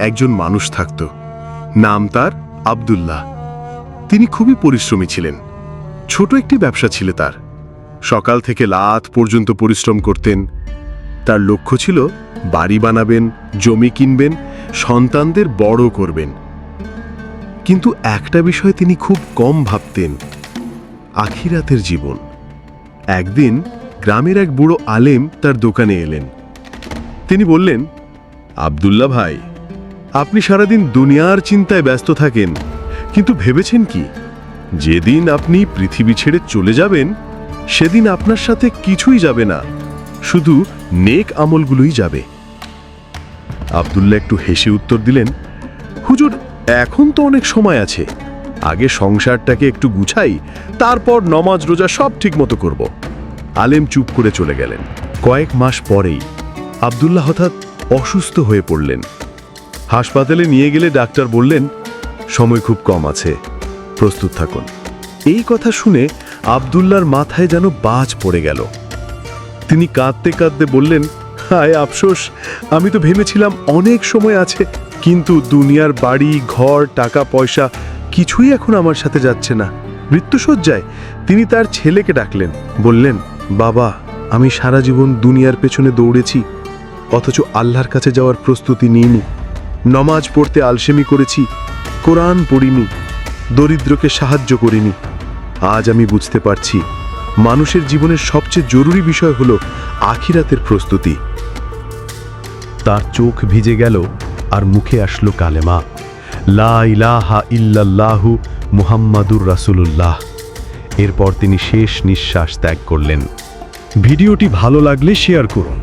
একজন মানুষ থাকত, নাম তার আব্দুল্লাহ। তিনি খুবই পরিশ্রমী ছিলেন। ছোট একটি ব্যবসা ছিল তার। সকাল থেকে রাত পর্যন্ত পরিশ্রম করতেন। তার লক্ষ্য ছিল বাড়ি বানাবেন, জমি কিনবেন, সন্তানদের বড় করবেন। কিন্তু একটা বিষয় তিনি খুব কম ভাবতেন, আখিরাতের জীবন। একদিন গ্রামের এক বুড়ো আলেম তার দোকানে এলেন। তিনি বললেন, আব্দুল্লাহ ভাই, আপনি সারাদিন দুনিয়ার চিন্তায় ব্যস্ত থাকেন, কিন্তু ভেবেছেন কি যেদিন আপনি পৃথিবী ছেড়ে চলে যাবেন সেদিন আপনার সাথে কিছুই যাবে না, শুধু নেক আমলগুলোই যাবে। আব্দুল্লাহ একটু হেসে উত্তর দিলেন, হুজুর, এখন তো অনেক সময় আছে, আগে সংসারটাকে একটু গুছাই, তারপর নমাজ রোজা সব ঠিকমতো করব। আলেম চুপ করে চলে গেলেন। কয়েক মাস পরেই আব্দুল্লাহ হঠাৎ অসুস্থ হয়ে পড়লেন। হাসপাতালে নিয়ে গেলে ডাক্তার বললেন, সময় খুব কম আছে, প্রস্তুত থাকুন। এই কথা শুনে আব্দুল্লাহর মাথায় যেন বাজ পড়ে গেল। তিনি কাঁদতে কাঁদতে বললেন, হায় আফসোস, আমি তো ভেবেছিলাম অনেক সময় আছে, কিন্তু দুনিয়ার বাড়ি ঘর টাকা পয়সা কিছুই এখন আমার সাথে যাচ্ছে না। মৃত্যুশয্যায় তিনি তার ছেলেকে ডাকলেন, বললেন, বাবা, আমি সারা জীবন দুনিয়ার পেছনে দৌড়েছি, অথচ আল্লাহর কাছে যাওয়ার প্রস্তুতি নিইনি। নমাজ পড়তে আলসেমি করেছি, কোরআন পড়িনি, দরিদ্রকে সাহায্য করিনি। আজ আমি বুঝতে পারছি মানুষের জীবনের সবচেয়ে জরুরি বিষয় হলো আখিরাতের প্রস্তুতি। তার চোখ ভিজে গেল আর মুখে আসলো কালেমা, লা ইলাহা ইল্লাল্লাহু মুহাম্মাদুর রাসূলুল্লাহ। এরপর তিনি শেষ নিঃশ্বাস ত্যাগ করলেন। ভিডিওটি ভালো লাগলে শেয়ার করুন।